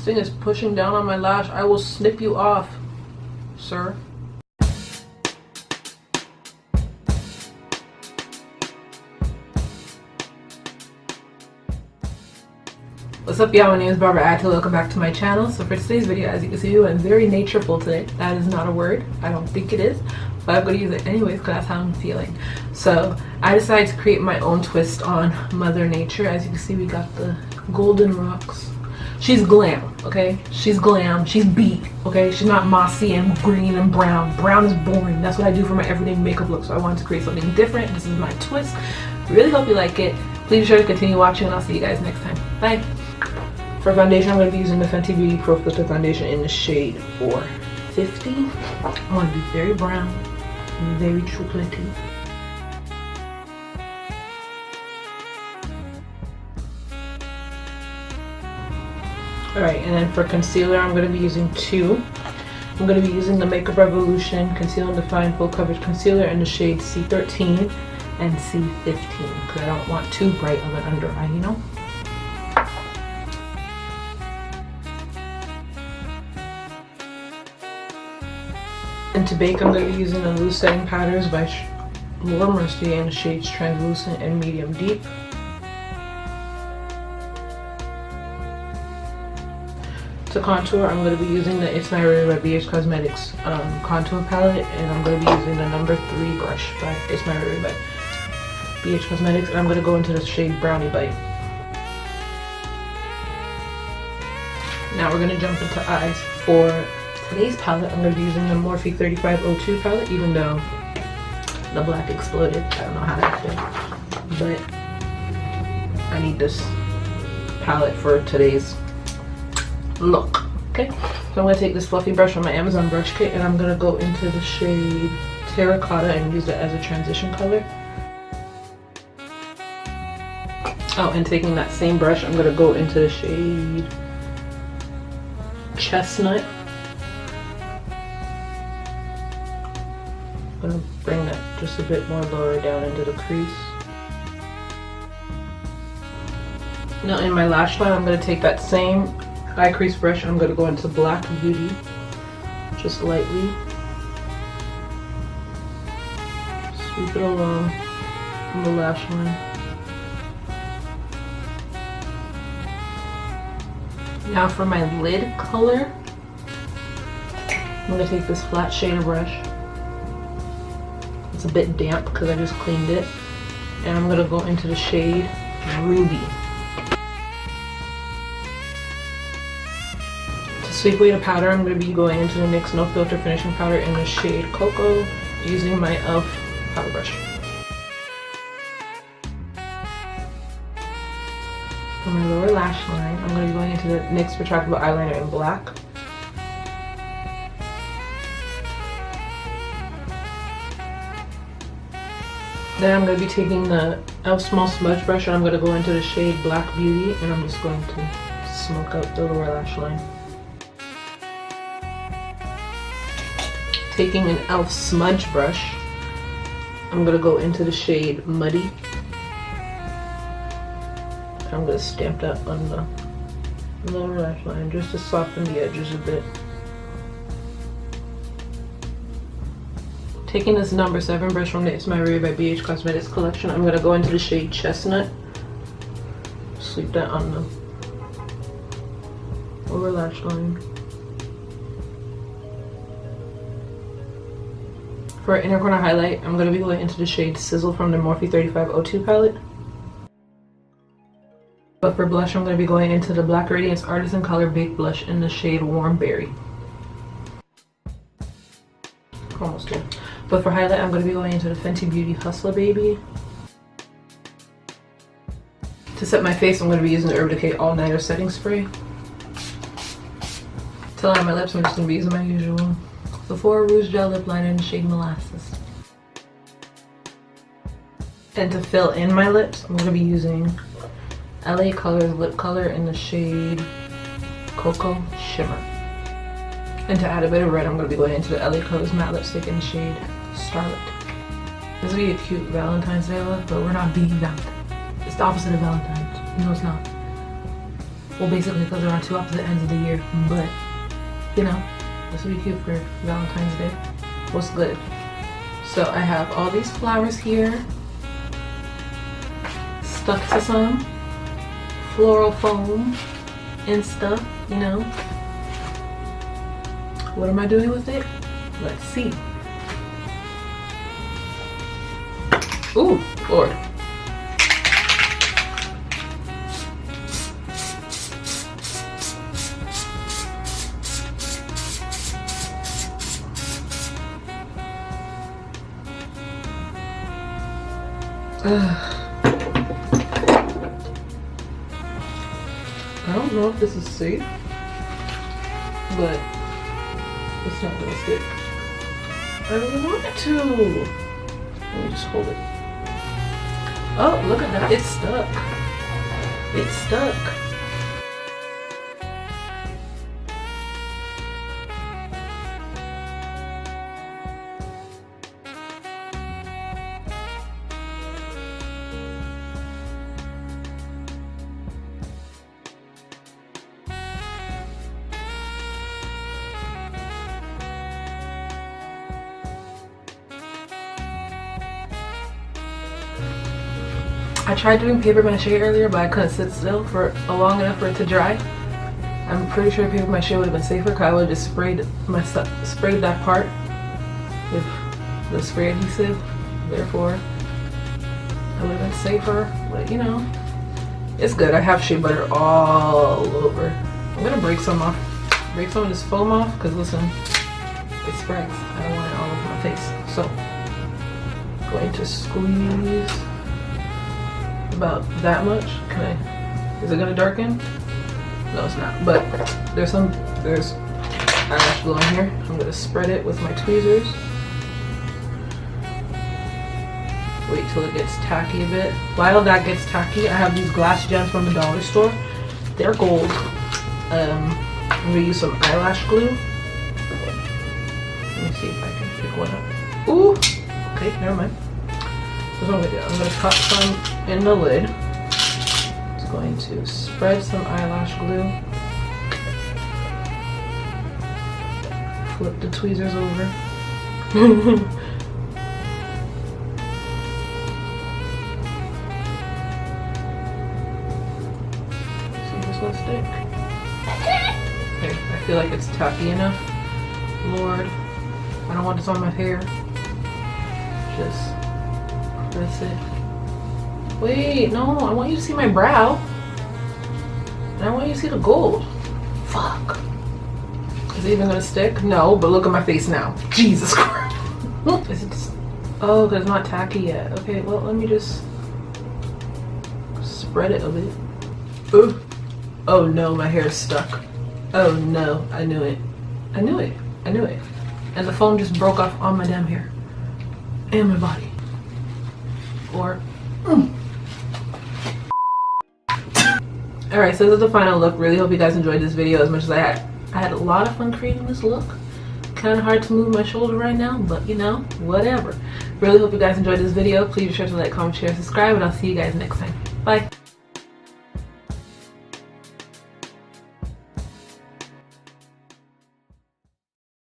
thing is pushing down on my lash. I will snip you off, sir. What's up, y'all? My name is Atewe. Welcome back to my channel. So for today's video, as you can see, I'm very natureful today. That is not a word. I don't think it is, but I'm going to use it anyways because that's how I'm feeling. So I decided to create my own twist on Mother Nature. As you can see, we got the golden rocks. She's glam, okay? She's glam. She's beat, okay? She's not mossy and green and brown. Brown is boring. That's what I do for my everyday makeup look. So I wanted to create something different. This is my twist. Really hope you like it. Please be sure to continue watching, and I'll see you guys next time. Bye. For foundation, I'm going to be using the Fenty Beauty Pro Filter Foundation in the shade 450. I want to be very brown, very chocolatey. Alright, and then for concealer, I'm going to be using two. I'm going to be using the Makeup Revolution Conceal and Define Full Coverage Concealer in the shade C13 and C15 because I don't want too bright of an under eye, you know? And to bake, I'm going to be using the Loose Setting Powders by Mercier in the shades Translucent and Medium Deep. To contour, I'm going to be using the itsmyrayeraye by BH Cosmetics contour palette, and I'm going to be using the number 3 brush by itsmyrayeraye by BH Cosmetics, and I'm going to go into the shade Brownie Bite. Now we're going to jump into eyes. For today's palette, I'm going to be using the Morphe 3502 palette, even though the black exploded. I don't know how that happened, but I need this palette for today's look. Okay, so I'm going to take this fluffy brush from my Amazon brush kit, and I'm going to go into the shade Terracotta and use it as a transition color. Oh, and taking that same brush, I'm going to go into the shade Chestnut. I'm going to bring that just a bit more lower down into the crease. Now in my lash line, I'm going to take that same eye crease brush and I'm going to go into Black Beauty, just lightly. Sweep it along the lash line. Now for my lid color, I'm going to take this flat shader brush. It's a bit damp because I just cleaned it. And I'm going to go into the shade Ruby. To sweep away the powder, I'm going to be going into the NYX No Filter Finishing Powder in the shade Cocoa using my e.l.f. powder brush. For my lower lash line, I'm going to be going into the NYX Retractable Eyeliner in black. Then I'm going to be taking the e.l.f. Small Smudge Brush and I'm going to go into the shade Black Beauty and I'm just going to smoke out the lower lash line. Taking an e.l.f. Smudge Brush, I'm going to go into the shade Muddy. I'm going to stamp that on the lower lash line just to soften the edges a bit. Taking this number 7 brush from the itsmyrayeraye by BH Cosmetics collection, I'm going to go into the shade Chestnut. Sweep that on the lower lash line. For an inner corner highlight, I'm going to be going into the shade Sizzle from the Morphe 3502 palette. But for blush, I'm going to be going into the Black Radiance Artisan Color Baked Blush in the shade Warm Berry. Almost there. But for highlight, I'm going to be going into the Fenty Beauty Hustler Baby. To set my face, I'm going to be using the Urban Decay All Nighter Setting Spray. To line my lips, I'm just going to be using my usual Sephora Rouge Gel Lip Liner in the shade Molasses. And to fill in my lips, I'm going to be using LA Colors Lip Color in the shade Cocoa Shimmer. And to add a bit of red, I'm going to be going into the LA Colors Matte Lipstick in the shade Starlet. This would be a cute Valentine's Day look, but we're not being Valentine's. It's the opposite of Valentine's. No, it's not. Well, basically because they're on two opposite ends of the year, but you know, this would be cute for Valentine's Day. What's good? So I have all these flowers here, stuck to some floral foam and stuff, you know. What am I doing with it? Let's see. Ooh, Lord. I don't know if this is safe, but it's not gonna stick. I really want it to. Let me just hold it. Oh, look at that. It's stuck. It's stuck. I tried doing paper mache earlier, but I couldn't sit still for long enough for it to dry. I'm pretty sure paper mache would have been safer because I would have just sprayed that part with the spray adhesive. Therefore, it would have been safer. But you know, it's good. I have shea butter all over. I'm gonna break some off. Break some of this foam off because listen, it spreads. I don't want it all over my face. So, going to squeeze about that much. Is it gonna darken? No, it's not. But there's eyelash glue in here. I'm gonna spread it with my tweezers. Wait till it gets tacky a bit. While that gets tacky, I have these glass gems from the dollar store. They're gold. I'm gonna use some eyelash glue. Let me see if I can pick one up. Ooh! Okay, never mind. Here's what I'm gonna do. I'm gonna cut some in the lid. Just going to spread some eyelash glue. Flip the tweezers over. See if this will stick. Okay, I feel like it's tacky enough. Lord, I don't want this on my hair. Just press it. Wait, no, I want you to see my brow. And I want you to see the gold. Fuck. Is it even gonna stick? No, but look at my face now. Jesus Christ. Is it just, oh, because it's not tacky yet. Okay, well, let me just spread it a bit. Ooh. Oh no, my hair is stuck. Oh no, I knew it. I knew it. I knew it. And the foam just broke off on my damn hair. And my body. Or Alright, so this is the final look. Really hope you guys enjoyed this video as much as I had. I had a lot of fun creating this look. Kind of hard to move my shoulder right now, but you know, whatever. Really hope you guys enjoyed this video. Please be sure to like, comment, share, subscribe, and I'll see you guys next time. Bye.